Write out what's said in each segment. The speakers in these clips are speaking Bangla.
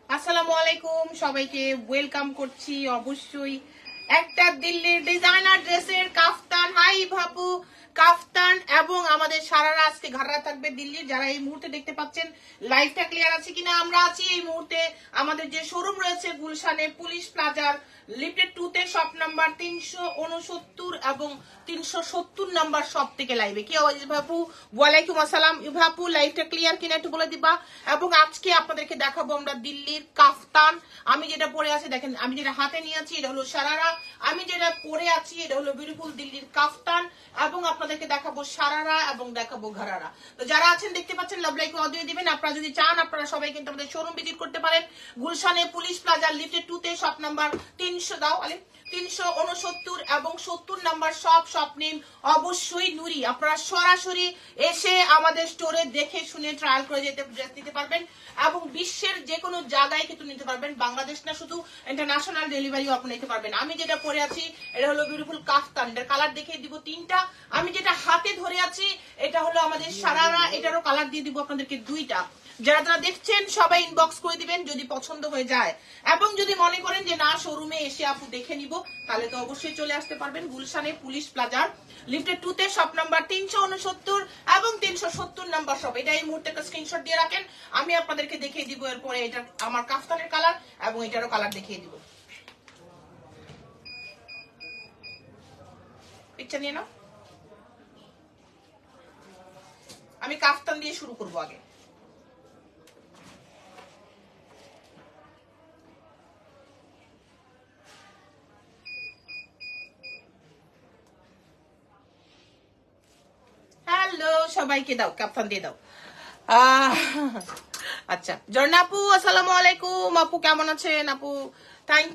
আসসালামু আলাইকুম, সবাইকে ওয়েলকাম করছি। অবশ্যই একটা দিল্লির ডিজাইনার ড্রেসের কাফতান, হাই ভাপু, কাফতান এবং আমাদের সারারা আজকে ঘাড়া থাকবে দিল্লির। যারা এই মুহূর্তে দেখতে পাচ্ছেন লাইভটা ক্লিয়ার আছে কিনা, আমরা আছি এই মুহূর্তে আমাদের যে শোরুম রয়েছে গুলশানে পুলিশ প্লাজার লিফটেড 2 তে শপ নাম্বার 369 এবং 370 নাম্বার শপ থেকে লাইভে। কি আওয়াজ ভাপু? ওয়ালাইকুম আসসালাম ভাপু, লাইভটা ক্লিয়ার কিনা একটু বলে দিবা। এবং আজকে আপনাদেরকে দেখাবো আমরা দিল্লির কাফতান। আমি যেটা পরে আছি দেখেন, আমি যেটা হাতে নিয়ে আছি এটা হলো সারারা, আমি যেটা পরে আছি এটা হলো বিউটিফুল দিল্লির কাফতান এবং আপনাদেরকে দেখাবো সারারা এবং দেখাবো ঘরারা। তো যারা আছেন দেখতে পাচ্ছেন লাভ লাইক অডিও দিবেন। আপনারা যদি চান আপনারা সবাই কিন্তু আমাদের শোরুম ভিজিট করতে পারেন গুলশানে পুলিশ প্লাজার লিফটেড 2 তে শপ নাম্বার 369 এবং 70 নাম্বার শপ নেম অবশ্যই নুরি। আপনারা সরাসরি এসে আমাদের স্টোরে দেখে শুনে ট্রায়াল করে যেতে পারবেন এবং বিশ্বের যে কোনো জায়গায় কিন্তু নিতে পারবেন। বাংলাদেশ না, শুধু ইন্টারন্যাশনাল ডেলিভারিও আপনি নিতে পারবেন। আমি যেটা পরে আছি এটা হলো বিউটিফুল কাফতান, এটার কালার দেখিয়ে দিব 3টা। আমি যেটা হাতে ধরে আছি এটা হলো আমাদের সারারা, এটারও কালার দিয়ে দিব আপনাদেরকে 2টা। যারা যারা দেখছেন সবাই ইনবক্স করে দিবেন যদি পছন্দ হয়ে যায়, এবং যদি মনে করেন যে না শোরুমে এসে আপু দেখে নিব তাহলে তো অবশ্যই চলে আসতে পারবেন গুলশানে পুলিশ প্লাজার লিফটেড 2 তে শপ নাম্বার 369 এবং 370 নাম্বার শপ। এটা এই মুহূর্তে একটা স্ক্রিনশট দিয়ে রাখেন, আমি আপনাদেরকে দেখিয়ে দিব। এরপরে এটা আমার কাফতানের কালার এবং এটারও কালার দেখিয়ে দিব। পিকচার নিয়ে নাও। আমি কাফতান দিয়ে শুরু করব আগে। হ্যালো সবাইকে দাও, কাফতান দিয়ে দাও। আচ্ছা জর্না আপু আসসালামু আলাইকুম, আপু কেমন আছেন? আপু থ্যাংক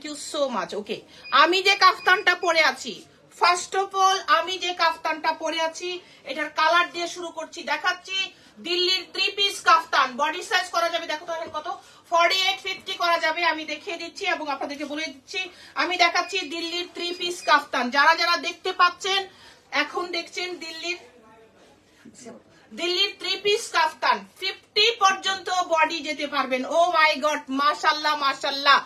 ইউ সো মাচ। ওকে, আমি যে কাফতানটা পরে আছি, ফার্স্ট অফ অল আমি যে কাফতানটা পরে আছি এটার কালার দিয়ে শুরু করছি। দেখাচ্ছি দিল্লির 3 পিস কাফতান। বডি সাইজ করা যাবে, দেখো তো কত, 48-50 করা যাবে। আমি দেখিয়ে দিচ্ছি এবং আপনাদেরকে বলে দিচ্ছি। আমি দেখাচ্ছি দিল্লির 3 পিস কাফতান। যারা যারা দেখতে পাচ্ছেন এখন দেখছেন দিল্লির 3 পিস কাফতান 50 পর্যন্ত বডি যেতে পারবেন। ও মাই গড, মাশাআল্লাহ মাশাআল্লাহ।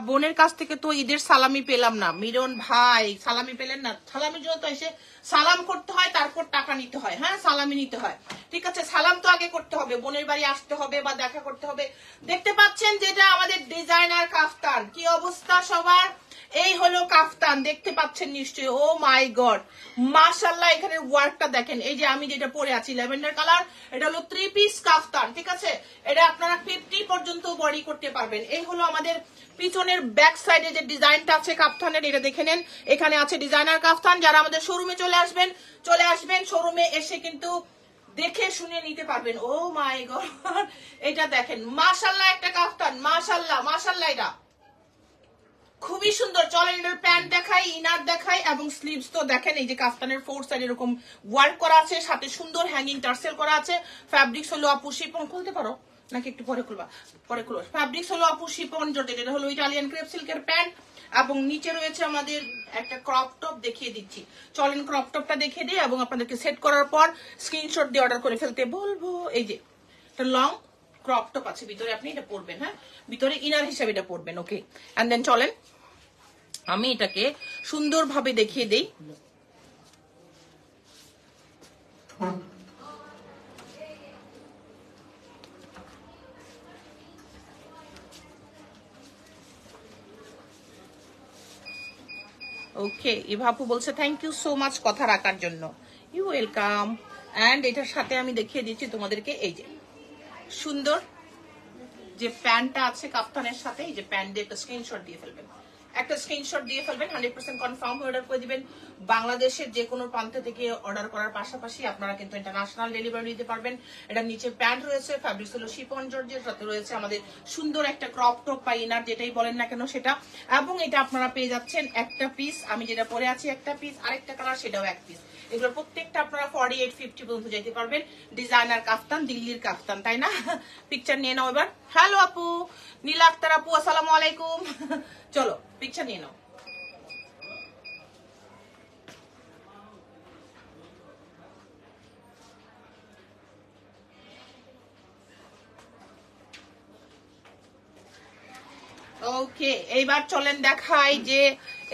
বোনের কাছ থেকে তো ঈদের সালামি পেলাম না। মিরন ভাই সালামি পেলেন না? সালামির জন্য তো এসে সালাম করতে হয়, তারপর টাকা নিতে হয়। হ্যাঁ, সালামি নিতে হয়, ঠিক আছে। সালাম তো আগে করতে হবে, বোনের বাড়ি আসতে হবে বা দেখা করতে হবে। দেখতে পাচ্ছেন যেটা আমাদের ডিজাইনার কাফতান। কি অবস্থা সবার? এই হলো কাফতান, দেখতে পাচ্ছেন নিশ্চয়ই। ও মাই গড মাশাআল্লাহ, এখানে ওয়ার্কটা দেখেন। এই যে আমি যেটা পরে আছি ল্যাভেন্ডার কালার, এটা হলো 3 পিস কাফতান, ঠিক আছে। এটা আপনারা 50 পর্যন্ত বডি করতে পারবেন। এই হলো আমাদের পিছনের ব্যাক সাইডে যে ডিজাইনটা আছে কাফতানের, এটা দেখে নেন। এখানে আছে ডিজাইনার কাফতান। যারা আমাদের শোরুমে চলে আসবেন শোরুমে এসে কিন্তু দেখে শুনে নিতে পারবেন। ও মাই গড, এটা দেখেন মাশাআল্লাহ একটা কাফতান, মাশাআল্লাহ মাশাআল্লাহ, এটা খুবই সুন্দর। চলেন এর প্যান্ট দেখাই, ইনার দেখাই এবং স্লিভস তো দেখেন। এই যে কাফতানের 4 সাইড এরকম ওয়ার্ক করা আছে, সাথে সুন্দর হ্যাঙ্গিং টার্সেল করা আছে। ফ্যাব্রিক্স হলো আপু শিপন, খুলতে পারো নাকি একটু পরে খুলবা? পরে খুলবো। ফ্যাব্রিক্স হলো আপু শিপন জর্জেট। এটা হলো ইটালিয়ান ক্রেপ সিল্কের প্যান্ট এবং নিচে রয়েছে আমাদের একটা ক্রপ টপ দেখিয়ে দিচ্ছি। চলেন ক্রপ টপটা দেখিয়ে দিই এবং আপনাদেরকে সেট করার পর স্ক্রিনশট দিয়ে অর্ডার করে ফেলতে বলবো। এই যে একটা লং ক্রপ টপ আছে ভিতরে, আপনি এটা পরবেন। হ্যাঁ, ভিতরে ইনার হিসাবে এটা পরবেন। ওকে, এন্ড দেন চলেন আমি এটাকে সুন্দরভাবে দেখিয়ে দেই। ওকে, ইভাপু বলছে থ্যাংক ইউ সো মাচ কথা রাখার জন্য। You welcome. এন্ড এটার সাথে আমি দেখিয়ে দিচ্ছি তোমাদেরকে এই যে সুন্দর যে প্যান্টটা আছে কাফতানের সাথে। এই যে প্যান্ট দিয়ে একটা স্ক্রিনশট দিয়ে ফেলবেন, 100% কনফার্ম অর্ডার করে দিবেন। বাংলাদেশের যে কোনো প্রান্ত থেকে অর্ডার করার পাশাপাশি আপনারা কিন্তু ইন্টারন্যাশনাল ডেলিভারি দিতে পারবেন। এটা নিচে প্যান্ট রয়েছে, ফ্যাব্রিক্স হলো শিফন জর্জেট, সাথে রয়েছে আমাদের সুন্দর একটা ক্রপ টপ বা ইনার যেটাই বলেন না কেন সেটা। এবং এটা আপনারা পেয়ে যাচ্ছেন একটা পিস। আমি যেটা পরে আছি একটা পিস, আরেকটা কালার সেটাও এক পিস। এগুলোর প্রত্যেকটা আপনারা 48-50 পর্যন্ত যেতে পারবেন। ডিজাইনার কাফতান, দিল্লির কাফতান, তাই না? পিকচার নিয়ে নাও এবার। হ্যালো আপু, নীলা আক্তার আপু, আসসালামু আলাইকুম। চলো পিকচার নিয়ে নাও। ওকে, এইবার চলেন দেখাই যে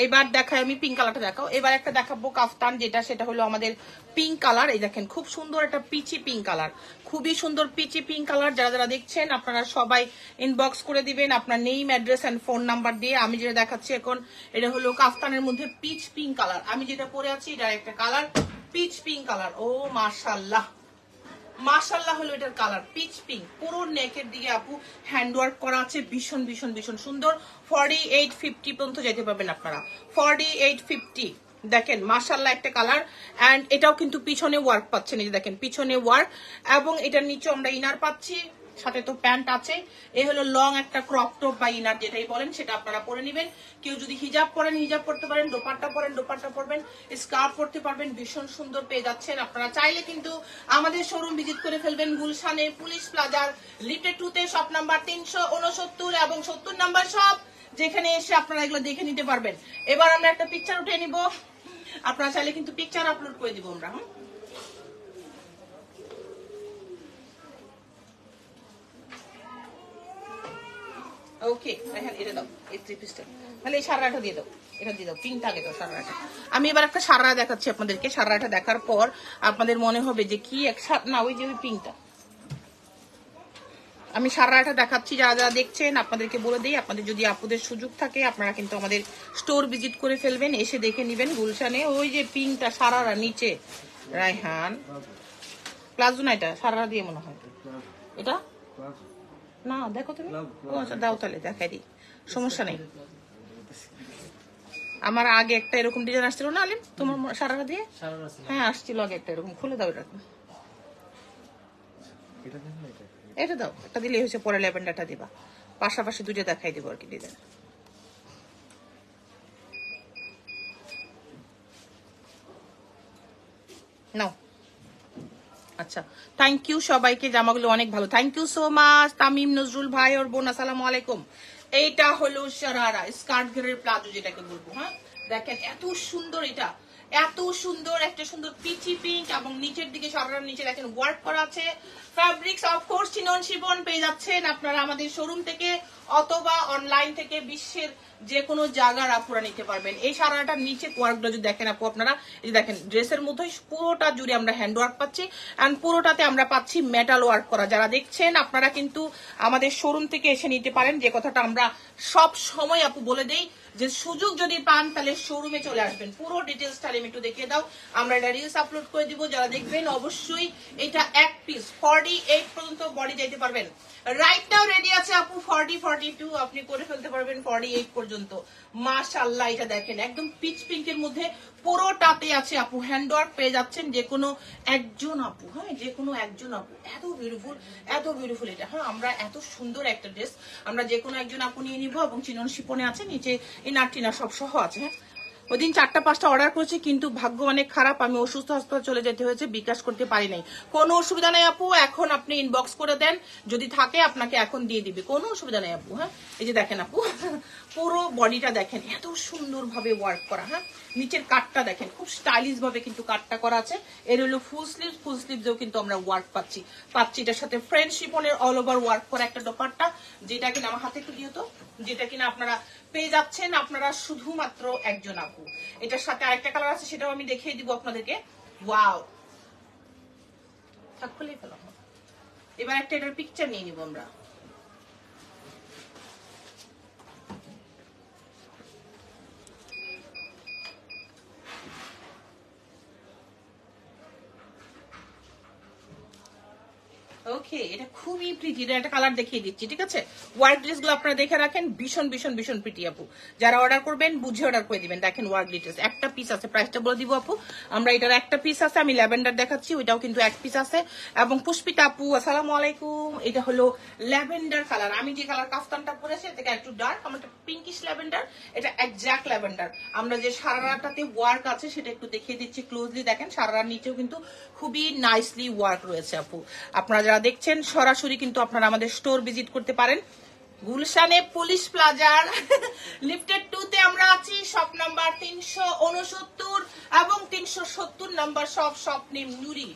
এবার দেখাই আমি পিঙ্ক কালারটা দেখাও। এবার একটা দেখাবো কাফতান, যেটা সেটা হলো আমাদের পিঙ্ক কালার। এই দেখেন খুব সুন্দর একটা পিচি পিঙ্ক কালার, খুবই সুন্দর পিচি পিঙ্ক কালার। যারা যারা দেখছেন আপনারা সবাই ইনবক্স করে দিবেন আপনার name, address and phone number দিয়ে। আমি যেটা দেখাচ্ছি এখন এটা হলো কাফতানের মধ্যে পিচ পিঙ্ক কালার। আমি যেটা পরে আছি এটা একটা কালার পিচ পিঙ্ক কালার। ও মাশাআল্লাহ, মাশাআল্লাহ হলো এটার কালার পিচ পিঙ্ক। পুরো নেকের দিকে আপু হ্যান্ড ওয়ার্ক করা আছে, ভীষণ ভীষণ ভীষণ সুন্দর। 48-50 পর্যন্ত যেতে পারবেন আপনারা, 48-50। দেখেন মাশাআল্লাহ একটা কালার। এন্ড এটাও কিন্তু পিছনে ওয়ার্ক পাচ্ছেন, এই যে দেখেন পিছনে ওয়ার্ক, এবং এটার নিচে আমরা ইনার পাচ্ছি, সাথে তো প্যান্ট আছে। এই হলো লং একটা ক্রপ টপ বা ইনার যেটাই বলেন সেটা আপনারা পরে নেবেন। কেউ যদি হিজাব পরেন হিজাব পরতে পারেন, দোপাট্টা পরেন দোপাট্টা পরবেন, স্কার্ফ পরতে পারবেন, ভীষণ সুন্দর পেয়ে যাচ্ছেন। আপনারা চাইলে কিন্তু আমাদের শোরুম ভিজিট করে ফেলবেন গুলশানে পুলিশ প্লাজার লিফটেড 2 শপ নাম্বার 369 এবং 70 নাম্বার শপ, যেখানে এসে আপনারা এগুলো দেখে নিতে পারবেন। এবার আমরা একটা পিকচার উঠে নিব, আপনারা চাইলে কিন্তু পিকচার আপলোড করে দিব আমরা। ওকে, এটা দাও, এই 3 পিসটা মানে এই সারাটা দিয়ে দাও, এটা দিয়ে দাও, পিঙ্কটা আগে দাও সারাটা। আমি এবার একটা সারা দেখাচ্ছি আপনাদেরকে। সারাটা দেখার পর আপনাদের মনে হবে যে কি এক না, ওই যে ওই পিঙ্কটা। আমি সারাটা দেখাচ্ছি, যারা যারা দেখছেন আপনাদেরকে বলে দিই, আপনাদের যদি আপুদের সুযোগ থাকে আপনারা কিন্তু আমাদের স্টোর ভিজিট করে ফেলবেন, এসে দেখে নেবেন গুলশানে। ওই যে পিঙ্কটা সারারা নিচে, রায়হান প্লাজো না, এটা সারারা দিয়ে মনে হয় এটা না, দেখো তুমি। ও আচ্ছা দাও, তাহলে দেখাই দিই, সমস্যা নেই। আমার আগে একটা এরকম ডিজাইন আসছিল না আলিম, তোমার সারারা দিয়ে? হ্যাঁ আসছিল আগে একটা এরকম। খুলে দাও এটা, এটা দাও, একটা দিলে হয়েছে, পরে ল্যাভেন্ডারটা দিবা, পাশাপাশি দুটো দেখাই দিব আর কি ডিজাইন। নাও। আচ্ছা, থ্যাংক ইউ সবাইকে, জামাগুলো অনেক ভালো, thank you so much. Tamim Nazrul ভাই ওর বোন, আসসালামু আলাইকুম। এইটা হলো শারারা স্কার্ট ঘেরের প্লাজো যেটাকে বলবো। হ্যাঁ দেখেন এত সুন্দর, এটা এত সুন্দর, একটা সুন্দর পিচি পিঙ্ক, এবং নিচের দিকে শারারার নিচে দেখেন ওয়ার্ক করা আছে। ফ্যাব্রিক্স অফকোর্স চিনন শিবন পেয়ে যাচ্ছেন আপনারা আমাদের শোরুম থেকে অথবা অনলাইন থেকে, বিশ্বের যে কোনো জায়গার আপুরা নিতে পারবেন। এই সারাটার নিচে ওয়ার্কটা যদি দেখেন আপু আপনারা, এই যে দেখেন ড্রেসের মধ্যে পুরোটা জুড়ে আমরা হ্যান্ড ওয়ার্ক পাচ্ছি, এন্ড পুরোটাতে আমরা পাচ্ছি মেটাল ওয়ার্ক করা। যারা দেখছেন আপনারা কিন্তু আমাদের শোরুম থেকে এসে নিতে পারেন, যে কথাটা আমরা সব সময় আপু বলে দেই, যে সুযোগ যদি পান তাহলে শোরুমে চলে আসবেন। পুরো ডিটেলসটা আমি একটু দেখিয়ে দাও, আমরা এটা রিলস আপলোড করে দিব। যারা দেখবেন অবশ্যই এটা এক পিস 48 পর্যন্ত বডি যাইতে পারবেন। রাইট নাও রেডি আছে আপু 40-42, আপনি করে ফেলতে পারবেন 48 পর্যন্ত। মাশাআল্লাহ, এটা দেখেন একদম পিচ পিঙ্কের মধ্যে পুরোটাতে আছে আপু হ্যান্ড ওয়ার্ক পেয়ে যাচ্ছেন। যে কোনো একজন আপু, হ্যাঁ যে কোনো একজন আপু, এত বিউটিফুল এত বিউটিফুল এটা। হ্যাঁ আমরা এত সুন্দর একটা ড্রেস আমরা যে কোনো একজন আপু নিয়ে নিব, এবং চিনন শিপনে আছে, নিচে ইনার টিনার সব সহ আছে। হ্যাঁ ওই দিন 4টা-5টা অর্ডার করেছি, কিন্তু ভাগ্য অনেক খারাপ, আমি অসুস্থ হাসপাতাল চলে যেতে হয়েছে, বিকাশ করতে পারি নাই। কোনো অসুবিধা নেই আপু, এখন আপনি ইনবক্স করে দেন, যদি থাকে আপনাকে এখন দিয়ে দিবে, কোনো অসুবিধা নেই আপু। হ্যাঁ এই যে দেখেন আপু পুরো বডিটা দেখেন এত সুন্দর ভাবে ওয়ার্ক করা। হ্যাঁ নিচের কাটটা দেখেন খুব স্টাইলিশ ভাবে কিন্তু কাটটা করা আছে। এর হলো ফুল স্লিভসেও কিন্তু আমরা ওয়ার্ক পাচ্ছি। এটার সাথে ফ্রেঞ্চ শিফনের অল ওভার ওয়ার্ক করা একটা দোপাট্টা, যেটা কিনা আমার হাতে একটু দিও তো, যেটা কিনা আপনারা পেয়ে যাচ্ছেন আপনারা শুধুমাত্র একজন আপু। এটার সাথে আরেকটা কালার আছে, সেটাও আমি দেখিয়ে দিব আপনাদেরকে। ওয়াও, থাক খুলেই ফেলো। এবার একটা এটার পিকচার নিয়ে নিব আমরা। ওকে, এটা খুবই প্রিটি, এটা একটা কালার দেখিয়ে দিচ্ছি, ঠিক আছে? ওয়ার্ক ড্রেস গুলো আপনারা দেখে রাখেন, ভীষণ ভীষণ ভীষণ প্রিটি আপু। যারা অর্ডার করবেন বুঝে অর্ডার করে দিবেন। দেখেন ওয়ার্ক ডিটেলস, একটা পিস আছে, প্রাইসটা বলে দিব আপু। আমরা এটার একটা পিস আছে, আমি ল্যাভেন্ডার দেখাচ্ছি, ওইটাও কিন্তু এক পিস আছে। এবং পুষ্পিতা আপু আসসালামু আলাইকুম, এটা হলো ল্যাভেন্ডার কালার। আমি যে কালার কাফতানটা পরেছি এটা একটু ডার্ক, আমার পিঙ্কিশ ল্যাভেন্ডার, এটা একজ্যাক্ট ল্যাভেন্ডার। আমরা যে সারারাটাতে ওয়ার্ক আছে সেটা একটু দেখিয়ে দিচ্ছি ক্লোজলি। দেখেন সারারার নিচেও কিন্তু খুবই নাইসলি ওয়ার্ক রয়েছে আপু। আপনারা যারা দেখছেন সরাসরি কিন্তু আপনারা আমাদের স্টোর ভিজিট করতে পারেন। গুলশানে পুলিশ প্লাজার লিফটেড 2 তে আমরা আছি, শপ নাম্বার 369 এবং 370 নাম্বার শপ নেম নুরি।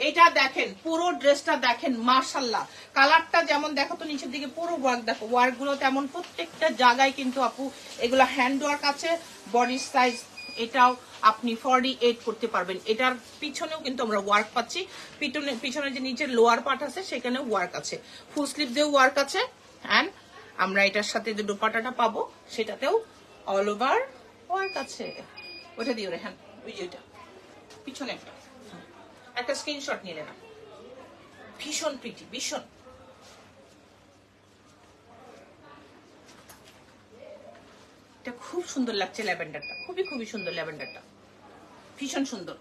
এটা দেখেন পুরো ড্রেসটা দেখেন, মাশাআল্লাহ কালারটা যেমন দেখো তো নিচের দিকে পুরো ওয়ার্ক দেখো, ওয়ার্ক গুলো তেমন প্রত্যেকটা জায়গায় কিন্তু আপু এগুলো হ্যান্ড ওয়ার্ক আছে। বডি সাইজ এটাও আপনি 48 করতে পারবেন। এটার পিছনেও কিন্তু আমরা ওয়ার্ক পাচ্ছি, পিছনে যে নিচের লোয়ার পার্ট আছে সেখানেও ওয়ার্ক আছে, ফুল স্লিভ দিয়েও ওয়ার্ক আছে। এন্ড আমরা এটার সাথে যে দোপাট্টাটা পাবো সেটাতেও অল ওভার ওয়ার্ক আছে। ওটা দিও রেহান, ওই যে ওইটা পিছনে একটা স্ক্রিনশট নিলে না, ভীষণ প্রিটি, ভীষণ। এটা খুব সুন্দর লাগছে ল্যাভেন্ডারটা, খুবই খুবই সুন্দর ল্যাভেন্ডারটা, ভীষণ সুন্দর।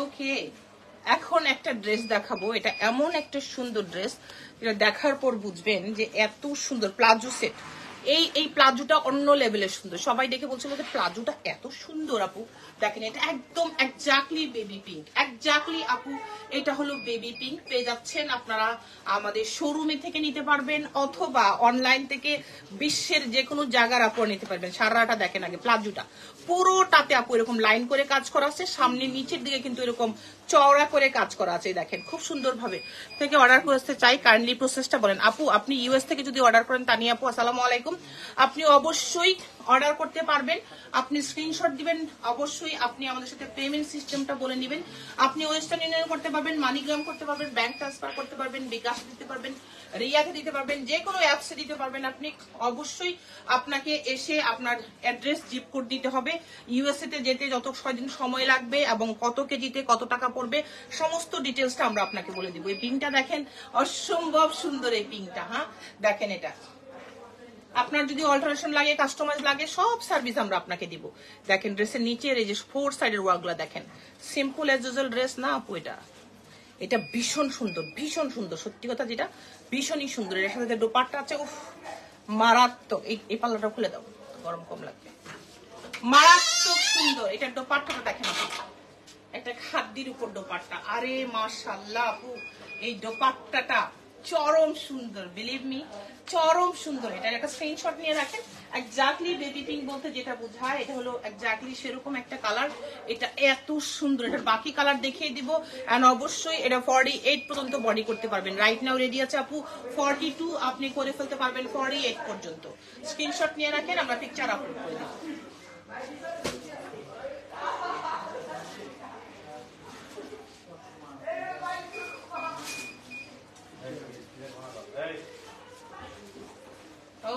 ওকে, এখন একটা ড্রেস দেখাবো, এটা এমন একটা সুন্দর ড্রেস যেটা দেখার পর বুঝবেন যে এত সুন্দর প্লাজো সেট। এই প্লাজোটা অন্য লেভেলের সুন্দর, সবাই দেখে বলছিল যে প্লাজোটা এত সুন্দর আপু। দেখেন এটা একদম এক্স্যাক্টলি বেবি পিঙ্ক, এক্স্যাক্টলি আপু এটা হলো বেবি পিঙ্ক। পেয়ে যাচ্ছেন আপনারা আমাদের শোরুমে থেকে নিতে পারবেন অথবা অনলাইন থেকে বিশ্বের যে কোনো জায়গার আপু নিতে পারবেন। সারাটা দেখেন আগে প্লাজোটা পুরোটাতে আপু এরকম লাইন করে কাজ করা আছে, সামনে নিচের দিকে কিন্তু এরকম চওড়া করে কাজ করা আছে। দেখেন খুব সুন্দর ভাবে। থেকে অর্ডার করতে চাই, কাইন্ডলি প্রসেসটা বলেন আপু। আপনি ইউএস থেকে যদি অর্ডার করেন, তানিয়া আপু আসসালামু আলাইকুম, আপনি অবশ্যই অর্ডার করতে পারবেন। আপনি স্ক্রিনশট দিবেন, অবশ্যই আপনি আমাদের সাথে পেমেন্ট সিস্টেমটা বলে নেবেন। আপনি ওয়েস্টার্ন ইউনিয়ন করতে পারবেন, মানিগ্রাম করতে পারবেন, ব্যাংক ট্রান্সফার করতে পারবেন, বিকাশ দিতে পারবেন, রিয়াতে দিতে পারবেন, যে কোনো অ্যাপসে দিতে পারবেন। আপনি অবশ্যই আপনাকে এসে আপনার অ্যাড্রেস জিপ কোড দিতে হবে। ইউএসএ তে যেতে যত দিন সময় লাগবে এবং কত কেজিতে কত টাকা পড়বে সমস্ত ডিটেলসটা আমরা আপনাকে বলে দিব। এই পিঙ্কটা দেখেন অসম্ভব সুন্দর, এই পিঙ্কটা। হ্যাঁ দেখেন, এটা আপনার যদি অল্টারেশন লাগে, কাস্টমাইজ লাগে, সব সার্ভিস আমরা আপনাকে দিব। দেখেন ড্রেসের নিচের এই যে 4 সাইডের ওয়ার্কগুলো দেখেন, সিম্পল এজ ইউজুয়াল ড্রেস না আপু, এটা ভীষণ সুন্দর, ভীষণ সুন্দর, সত্যি কথা যেটা ভীষণই সুন্দর। এর সাথে দোপাট্টা আছে, উফ মারাত্মক। এই পাল্লাটা খুলে দাও, গরম কম লাগবে, মারাত্মক সুন্দর। এটার দোপাট্টাটা দেখেন আপু, একটা খাদ্যের উপর দোপাট্টা, আরে মাশাআল্লাহ আপু এই দোপাট্টাটা চরম সুন্দর, বিলিভ মি চরম সুন্দর। এটার একটা স্ক্রিনশট নিয়ে রাখেন। এক্স্যাক্টলি বেবি পিঙ্ক বলতে যেটা বোঝায় এটা হলো এক্স্যাক্টলি সেরকম একটা কালার। এটা এত সুন্দর, এটার বাকি কালার দেখিয়ে দিব। এন্ড অবশ্যই এটা 48 পর্যন্ত বডি করতে পারবেন। রাইট নাও রেডি আছে আপু 42, আপনি করে ফেলতে পারবেন 48 পর্যন্ত। স্ক্রিনশট নিয়ে রাখেন, আমরা পিকচার আপলোড করে দেব।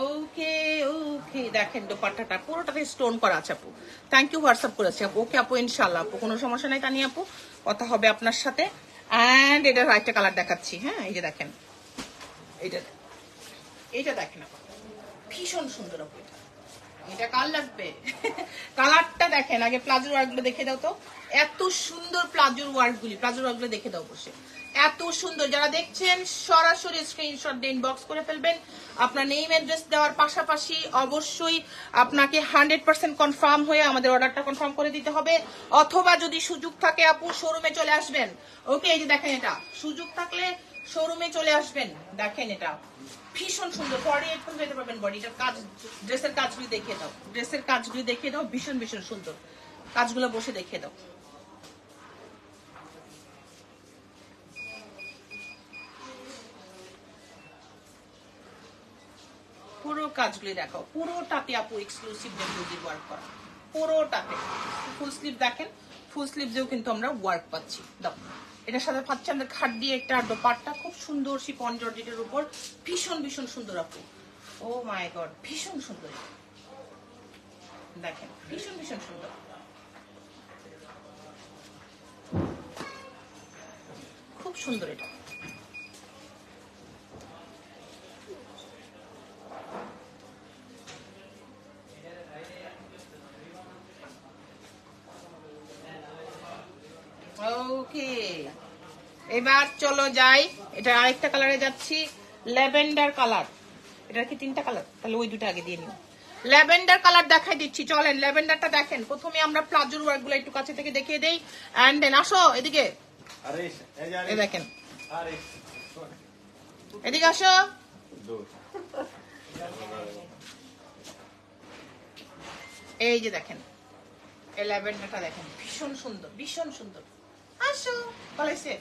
ওকে ওকে, দেখেন দোপাট্টাটা পুরোটাতে স্টোন করা আছে আপু। থ্যাংক ইউ, হোয়াটসঅ্যাপ করেছি আপু। ওকে আপু, ইনশাআল্লাহ আপু কোনো সমস্যা নাই, তানি আপু কথা হবে আপনার সাথে। এন্ড এটার একটা কালার দেখাচ্ছি। হ্যাঁ এই যে দেখেন, এটা দেখেন আপু ভীষণ সুন্দর আপু। এটা কার লাগবে? কালারটা দেখেন আগে, প্লাজোর ওয়ার্ক গুলো দেখে দাও তো, এত সুন্দর প্লাজোর ওয়ার্ক গুলো দেখে দাও বসে, এত সুন্দর। যারা দেখছেন সরাসরি স্ক্রিনশট দিয়ে ইনবক্স করে ফেলবেন। আপনার নেম অ্যাড্রেস দেওয়ার পাশাপাশি অবশ্যই আপনাকে 100% কনফার্ম হয়ে আমাদের অর্ডারটা কনফার্ম করে দিতে হবে। অথবা যদি সুযোগ থাকে আপু শোরুমে চলে আসবেন। ওকে, এই যে দেখেন এটা সুযোগ থাকলে শোরুমে চলে আসবেন। দেখেন এটা ভীষণ সুন্দর, 48 পর্যন্ত যেতে পারবেন। বডিটার কাজ, ড্রেসের কাজগুলি দেখিয়ে দাও, ড্রেসের কাজগুলি দেখিয়ে দাও, ভীষণ ভীষণ সুন্দর কাজগুলো বসে দেখিয়ে দাও। পুরো কাজগুলি দেখাও, পুরোটাতে আপু এক্সক্লুসিভ ডেমোজি ওয়ার্ক করা, পুরোটাতে। ফুল স্লিভ দেখেন, ফুল স্লিভ দিয়েও কিন্তু আমরা ওয়ার্ক পাচ্ছি। দাও, এটার সাথে পাচ্ছি আমাদের খাট দিয়ে একটা দোপাট্টা, খুব সুন্দর শিফন জর্জেটের উপর, ভীষণ ভীষণ সুন্দর আপু। ও মাই গড, ভীষণ সুন্দর। দেখেন ভীষণ ভীষণ সুন্দর। খুব সুন্দর এটা। ওকে, এবার চলো যাই, এটা আরেকটা কালারে যাচ্ছি, ল্যাভেন্ডার কালার। এটা কি 3টা কালার? তাহলে ওই দুটো আগে দিয়ে নিও। ল্যাভেন্ডার কালার দেখাই দিচ্ছি, চলেন ল্যাভেন্ডারটা দেখেন। প্রথমে আমরা প্লাজোর ওয়ার্ক গুলো একটু কাছে থেকে দেখিয়ে দেই, এন্ড দেন আসো এদিকে, এই দেখেন, এদিকে আসো। এই যে দেখেন, এই ল্যাভেন্ডারটা দেখেন, ভীষণ সুন্দর, ভীষণ সুন্দর। আসো বলেছে,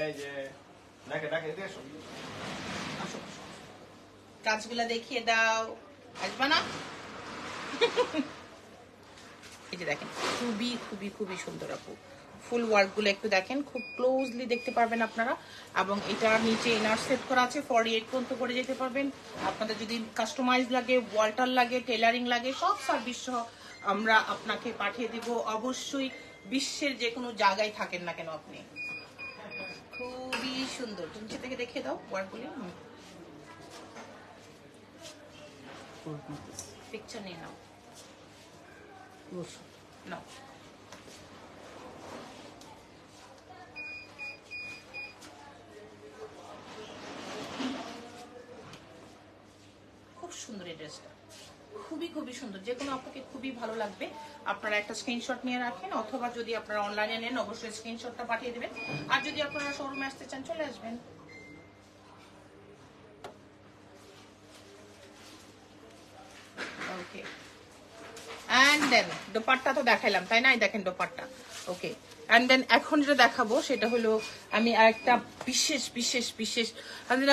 এই যে ডাকে ডাকে এদিকে আসো। আসো কাজগুলা দেখিয়ে দাও, আসবা না? এই যে দেখেন, খুবই খুবই খুবই সুন্দর আপু। ফুল ওয়ার্ক গুলো একটু দেখেন, খুব ক্লোজলি দেখতে পারবেন আপনারা। এবং এটা নিচে ইনার সেট করা আছে, 48 পর্যন্ত করে যেতে পারবেন। আপনাদের যদি কাস্টমাইজ লাগে, ওয়াল্টার লাগে, টেলারিং লাগে, সব সার্ভিস সহ আমরা আপনাকে পাঠিয়ে দিব। অবশ্যই বিশ্বের যে কোনো জায়গায় থাকেন না কেন আপনি। খুবই সুন্দর, তুমি নিচে থেকে দেখিয়ে দাও ওয়ার্কগুলি, পিকচার নিয়ে নাও নাও। খুব সুন্দর এই ড্রেসটা, খুবই খুবই সুন্দর। যে কোনো আপনাকে খুবই ভালো লাগবে। আপনারা একটা স্ক্রিনশট নিয়ে রাখেন, অথবা যদি আপনারা অনলাইনে নেন অবশ্যই স্ক্রিনশটটা পাঠিয়ে দেবেন। আর যদি আপনারা শোরুমে আসতে চান চলে আসবেন। ওকে, এন্ড দেন দোপাট্টা তো দেখাইলাম তাই না? দেখেন দোপাট্টা। ওকে, এন্ড দেন এখন যেটা দেখাবো সেটা হলো আমি আরেকটা বিশেষ বিশেষ বিশেষ,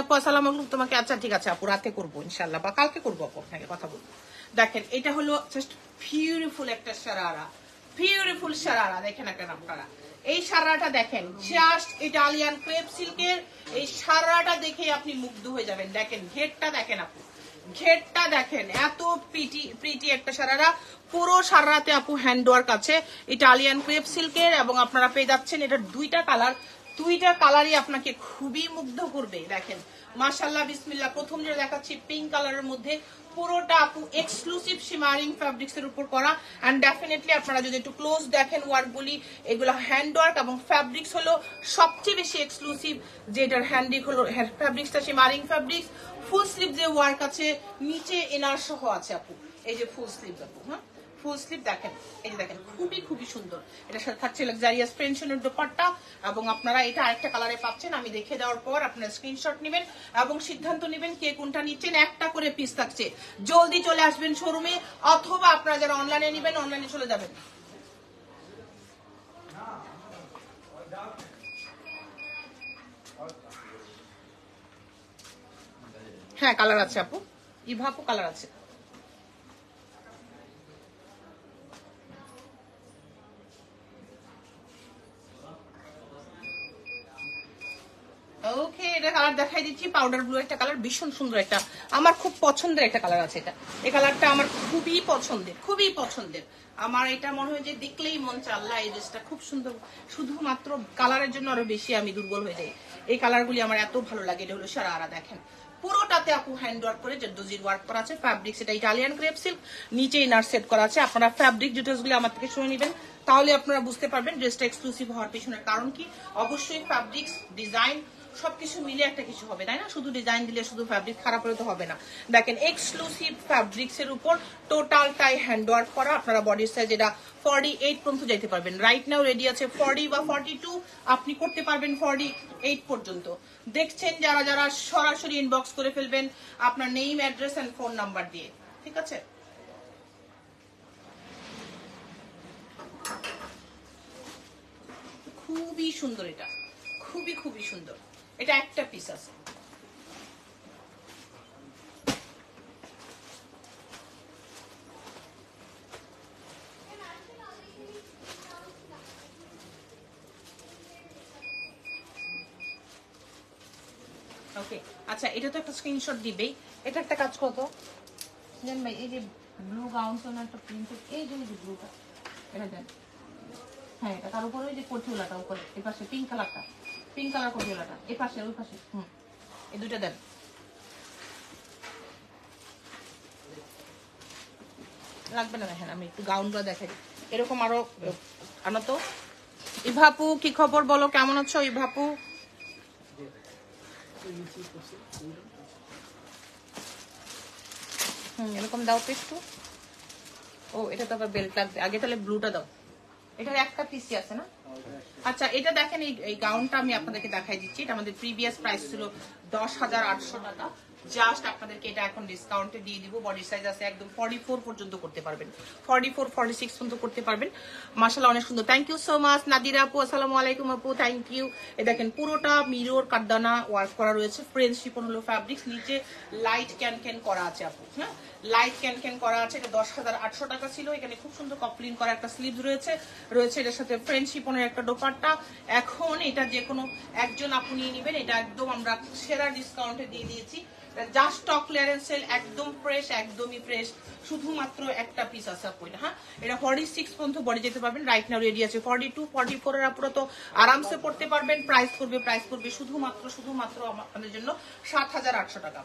আপু আসসালামু আলাইকুম, তোমাকে আচ্ছা ঠিক আছে আপু রাতে করবো ইনশাল্লাহ, বা কালকে করবো আপু, আপনাকে কথা বলবো। দেখেন এটা হলো জাস্ট বিউটিফুল একটা শারারা, বিউটিফুল শারারা। দেখেন এখন আপনারা এই শারাটা দেখেন, জাস্ট ইটালিয়ান ক্রেপ সিল্কের এই শারাটা দেখে আপনি মুগ্ধ হয়ে যাবেন। দেখেন ঘেরটা দেখেন আপু, ঘেরটা দেখেন, এত প্রিটি একটা শারারা। পুরো শারাতে আপু হ্যান্ড ওয়ার্ক আছে ইটালিয়ান ক্রেপ সিল্কের, এবং আপনারা পেয়ে যাচ্ছেন এটার দুইটা কালার, দুইটা কালারই আপনাকে খুবই মুগ্ধ করবে। দেখেন মাশাআল্লাহ বিসমিল্লাহ। প্রথম যেটা দেখাচ্ছি পিঙ্ক কালারের মধ্যে, পুরোটা আপু এক্সক্লুসিভ শিমারিং ফ্যাব্রিক্স এর উপর করা। এন্ড ডেফিনেটলি আপনারা যদি একটু ক্লোজ দেখেন ওয়ার্কগুলি, এগুলো হ্যান্ড ওয়ার্ক এবং ফ্যাব্রিক্স হলো সবচেয়ে বেশি এক্সক্লুসিভ, যে এটার হ্যান্ডিক হলো ফ্যাব্রিক্সটা শিমারিং ফ্যাব্রিক্স। ফুল স্লিভ যে ওয়ার্ক আছে, নিচে এনার সহ আছে আপু, এই যে ফুল স্লিভ আপু, হ্যাঁ ফুল স্লিভ দেখেন, এই যে দেখেন খুবই খুবই সুন্দর। এটার সাথে থাকছে লাক্সারিয়াস পেনশনের দোপাট্টা, এবং আপনারা এটা আরেকটা কালারে পাচ্ছেন। আমি দেখে দেওয়ার পর আপনারা স্ক্রিনশট নেবেন এবং সিদ্ধান্ত নেবেন কে কোনটা নিচ্ছেন। একটা করে পিস থাকছে, জলদি চলে আসবেন শোরুমে, অথবা আপনারা যারা অনলাইনে নেবেন অনলাইনে চলে যাবেন। হ্যাঁ কালার আছে আপু, ইভা আপু কালার আছে। ওকে, এটা কালার দেখাই দিচ্ছি, পাউডার ব্লু একটা কালার, ভীষণ সুন্দর একটা, আমার খুব পছন্দের একটা কালার আছে এটা। এই কালারটা আমার খুবই পছন্দের, খুবই পছন্দের। আমার এটা মনে হয় যে দেখলেই মন চায় আল্লাহ এই ড্রেসটা খুব সুন্দর। শুধুমাত্র কালারের জন্য আরো বেশি আমি দুর্বল হয়ে যাই, এই কালারগুলি আমার এত ভালো লাগে। এটা হলো শারারা, দেখেন পুরোটাতে আপু হ্যান্ড ওয়ার্ক করে জর্দোজির ওয়ার্ক করা আছে। ফ্যাব্রিক্স এটা ইটালিয়ান ক্রেপ সিল্ক, নিচে ইনার সেট করা আছে। আপনারা ফ্যাব্রিক ডিটেলস গুলো আমার থেকে শুনে নেবেন, তাহলে আপনারা বুঝতে পারবেন ড্রেসটা এক্সক্লুসিভ হওয়ার পিছনের কারণ কি। অবশ্যই ফ্যাব্রিক্স, ডিজাইন সবকিছু মিলে একটা কিছু হবে, তাই না? শুধু ডিজাইন দিলে শুধু ফ্যাব্রিক খারাপ হলে তো হবে না। দেখেন এক্সক্লুসিভ ফ্যাব্রিক্স এর উপর টোটালটাই হ্যান্ড ওয়ার্ক করা। আপনারা বডির সাইজ এটা 48 পর্যন্ত যেতে পারবেন। রাইট নাও রেডি আছে 40 বা 42, আপনি করতে পারবেন 48 পর্যন্ত। দেখছেন যারা যারা সরাসরি ইনবক্স করে ফেলবেন আপনার name, address and phone number দিয়ে, ঠিক আছে? খুবই সুন্দর এটা, খুবই খুবই সুন্দর। এটা একটা পিস আছে। ওকে আচ্ছা, এটা তো একটা স্ক্রিনশট দিবেই। এটা একটা কাজ করতো জান ভাই, এই যে ব্লু গাউন তো না একটা প্রিন্ট, এই যে ব্লুটা এটা দেন। হ্যাঁ এটা তার উপরে ওই যে কঠিওলাটা উপরে এই পাশে পিঙ্ক কালারটা, পিঙ্ক কালার কঠিওলাটা এই পাশে ওই পাশে, এই দুইটা দেন। লাগবে না দেখেন, আমি একটু গাউনগুলো দেখাই। এরকম আরো আনো তো। ইভাপু কি খবর বলো, কেমন আছো ইভাপু? এরকম দাও তো একটু। ও এটা তো আবার বেল্ট লাগবে, আগে তাহলে ব্লুটা দাও। এটার একটা পিসি আছে না? আচ্ছা এটা দেখেন, এই গাউনটা আমি আপনাদেরকে দেখাই দিচ্ছি। এটা আমাদের প্রিভিয়াস প্রাইস ছিল 10,800 টাকা। জাস্ট আপনাদেরকে এটা এখন ডিসকাউন্টে দিয়ে দিব। বডি সাইজ আছে একদম 44 পর্যন্ত করতে পারবেন, 44 46 পর্যন্ত করতে পারবেন। মাশাআল্লাহ অনেক সুন্দর। Thank you so much Nadira আপু, আসসালামু আলাইকুম আপু, থ্যাংক ইউ। এই দেখেন পুরোটা মিরর কাটদানা ওয়ার্ক করা রয়েছে, ফ্রেঞ্চ শিফন হলো ফ্যাব্রিক্স, নিচে লাইট ক্যান করা আছে আপু। হ্যাঁ লাইট ক্যান করা আছে। এটা 10,800 টাকা ছিল। এখানে খুব সুন্দর কপলিং করা একটা স্লিভ রয়েছে এটার সাথে ফ্রেঞ্চ শিফনের একটা দোপাট্টা। এখন এটা যে কোনো একজন আপনি নিয়ে নেবেন, এটা একদম আমরা সেরা ডিসকাউন্টে দিয়ে দিয়েছি। জাস্ট স্টক ক্লিয়ারেন্স সেল, একদম ফ্রেশ, একদমই ফ্রেশ। শুধুমাত্র একটা পিস আছে আপু। হ্যাঁ এটা 46 পর্যন্ত বডি যেতে পারবেন। রাইট নাও রেডি আছে 42 44 এর আপুরা তো আরামসে পড়তে পারবেন। প্রাইস করবে শুধুমাত্র আমাদের জন্য 7,800 টাকা।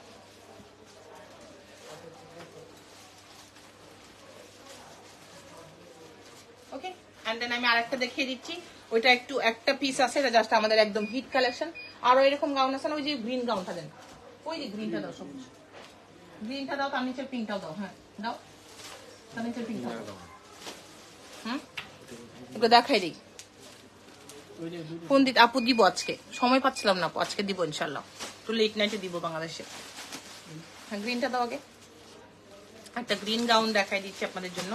ওকে এন্ড দেন আমি আরেকটা দেখিয়ে দিচ্ছি। ওইটা একটু একটা পিস আছে, এটা জাস্ট আমাদের একদম হিট কালেকশন। আরো এরকম গাউন আছে না, ওই যে গ্রিন গাউনটা দেন, ওই যে গ্রিনটা দাও, সবুজ গ্রিনটা দাও, তার নিচে পিঙ্কটাও দাও। হ্যাঁ দাও, তার নিচে পিঙ্কটা দাও। এগুলো দেখাই দিই। ফোন দিতে আপু দিব, আজকে সময় পাচ্ছিলাম না আপু, আজকে দিব ইনশাল্লাহ, একটু লেট নাইটে দিব বাংলাদেশে। হ্যাঁ গ্রিনটা দাও আগে। একটা গ্রিন গাউন দেখাই দিচ্ছি আপনাদের জন্য।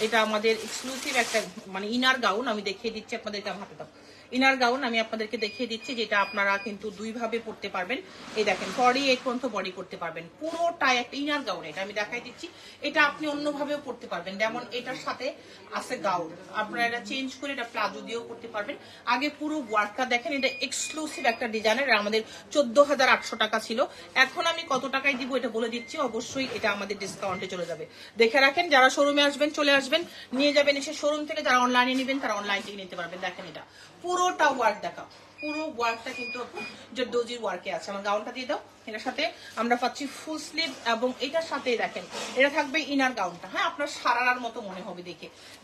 এটা আমাদের এক্সক্লুসিভ একটা মানে ইনার গাউন আমি দেখিয়ে দিচ্ছি আপনাদের। এটা হাতে দাও। ইনার গাউন আমি আপনাদেরকে দেখিয়ে দিচ্ছি, যেটা আপনারা কিন্তু দুই ভাবে পড়তে পারবেন। এই দেখেন 48 পর্যন্ত বডি করতে পারবেন, পুরোটাই একটা ইনার গাউন। এটা আমি দেখাই দিচ্ছি। এটা আপনি অন্যভাবেও পড়তে পারবেন, যেমন এটার সাথে আছে গাউন, আপনারা এটা চেঞ্জ করে এটা প্লাজো দিয়েও করতে পারবেন। আগে পুরো ওয়ার্কটা দেখেন, এটা এক্সক্লুসিভ একটা ডিজাইনের। আমাদের 14,800 টাকা ছিল। এখন আমি কত টাকায় দিব এটা বলে দিচ্ছি। অবশ্যই এটা আমাদের ডিসকাউন্টে চলে যাবে। দেখে রাখেন, যারা শোরুমে আসবেন চলে আসবেন, নিয়ে যাবেন এসে শোরুম থেকে। যারা অনলাইনে নেবেন তারা অনলাইন থেকে নিতে পারবেন। দেখেন এটা পুরোটা ওয়ার্ক দেখা, পুরো ওয়ার্কটা কিন্তু জর্দোজির ওয়ার্কে আছে। আমার গাউনটা দিয়ে দাও। এটার সাথে আমরা পাচ্ছি ফুল স্লিভ, এবং এটার সাথে দেখেন এটা থাকবে ইনার গাউনটা। হ্যাঁ আপনার সারারার মতো মনে হবে,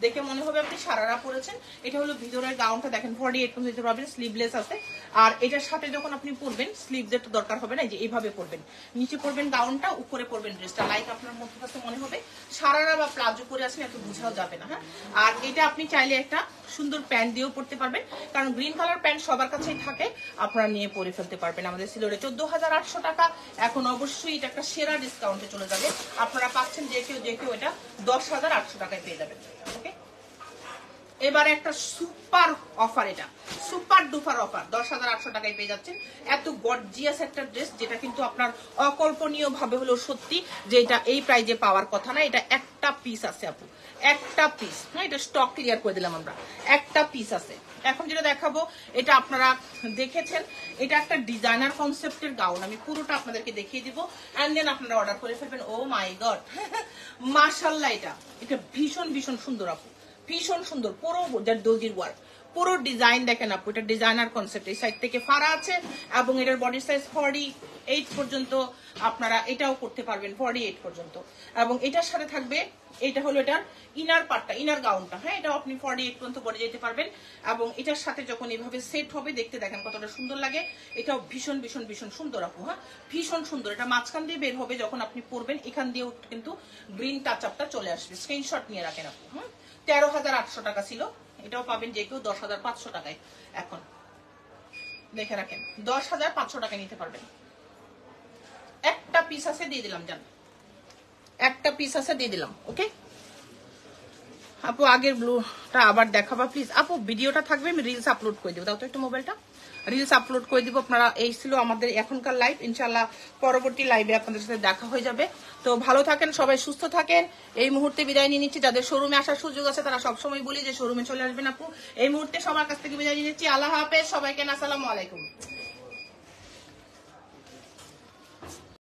দেখে মনে হবে আপনি সারারা পরেছেন। এটা হলো ভিতরের গাউনটা, দেখেন 48 পর্যন্ত দিতে পারবেন, স্লিভলেস আছে। আর এটার সাথে যখন আপনি পরবেন, স্লিভদের তো দরকার হবে না, যে এইভাবে পরবেন, নিচে পরবেন গাউনটা, উপরে পরবেন ড্রেসটা। লাইক আপনার মধ্যে কাছে মনে হবে সারারা বা প্লাজো পরে আছেন, এত বোঝাও যাবে না। হ্যাঁ আর এটা আপনি চাইলে একটা সুন্দর প্যান্ট দিয়েও পরতে পারবেন, কারণ গ্রিন কালার প্যান্ট সবার কাছেই থাকে, আপনারা নিয়ে পরে ফেলতে পারবেন। আমাদের ছিল 14,800 টাকা। এখন অবশ্যই এটা একটা সেরা ডিসকাউন্টে চলে যাবে। আপনারা পাচ্ছেন যে কেউ এটা 10,800 টাকায় পেয়ে যাবেন। ওকে এবারে একটা সুপার অফার, এটা সুপার ডুপার অফার, 10,800 টাকায় পেয়ে যাচ্ছেন। এত গর্জিয়াস একটা ড্রেস, যেটা কিন্তু আপনার অকল্পনীয় ভাবে হলো সত্যি যে এটা এই প্রাইজে পাওয়ার কথা না। এটা একটা পিস আছে আপু, একটা পিস। হ্যাঁ এটা স্টক ক্লিয়ার করে দিলাম আমরা, একটা পিস আছে। এখন যেটা দেখাবো এটা আপনারা দেখেছেন, এটা একটা ডিজাইনার কনসেপ্টের গাউন। আমি পুরোটা আপনাদেরকে দেখিয়ে দিব, এন্ড দেন আপনারা অর্ডার করে ফেলবেন। ও মাই গড মাশাআল্লাহ, এটা ভীষণ সুন্দর আপু, ভীষণ সুন্দর। পুরো দর্জির ওয়ার্ক, পুরো ডিজাইন দেখেন আপু, এটা ডিজাইনার কনসেপ্ট। এই সাইড থেকে ফাড়া আছে, এবং এটার বডি সাইজ 48 পর্যন্ত আপনারা এটাও করতে পারবেন, 48 পর্যন্ত। এবং এটার সাথে থাকবে, এটা হলো এটার ইনার পার্টটা, ইনার গাউনটা। হ্যাঁ এটাও আপনি 48 পর্যন্ত বডি যেতে পারবেন। এবং এটার সাথে যখন এইভাবে সেট হবে, দেখতে দেখেন কতটা সুন্দর লাগে। এটাও ভীষণ সুন্দর আপু। হ্যাঁ ভীষণ সুন্দর। এটা মাঝখান দিয়ে বের হবে, যখন আপনি পরবেন এখান দিয়েও কিন্তু গ্রিন টাচ আপটা চলে আসবে। স্ক্রিনশট নিয়ে রাখেন আপু। 13,800 টাকা ছিল, এটাও পাবেন যে কেউ 10,500 টাকায়। এখন দেখে রাখেন 10,500 টাকায় নিতে পারবেন। একটা পিস আছে, দিয়ে দিলাম জান, একটা পিস আছে, দিয়ে দিলাম। ওকে আপু আগের ব্লুটা আবার দেখাবা প্লিজ। আপু ভিডিওটা থাকবে, আমি রিলস আপলোড করে দিব। দাও তো একটু মোবাইলটা, রিলস আপলোড করে দিব। আপনারা এই ছিল আমাদের এখনকার লাইভ। ইনশাল্লাহ পরবর্তী লাইভে আপনাদের সাথে দেখা হয়ে যাবে। তো ভালো থাকেন সবাই, সুস্থ থাকেন। এই মুহূর্তে বিদায় নিয়ে নিচ্ছি। যাদের শোরুমে আসার সুযোগ আছে তারা সবসময় বলি যে শোরুমে চলে আসবেন আপু। এই মুহূর্তে সবার কাছ থেকে বিদায় নিয়ে নিচ্ছি। আল্লাহ হাফেজ সবাইকে, আসসালামু আলাইকুম।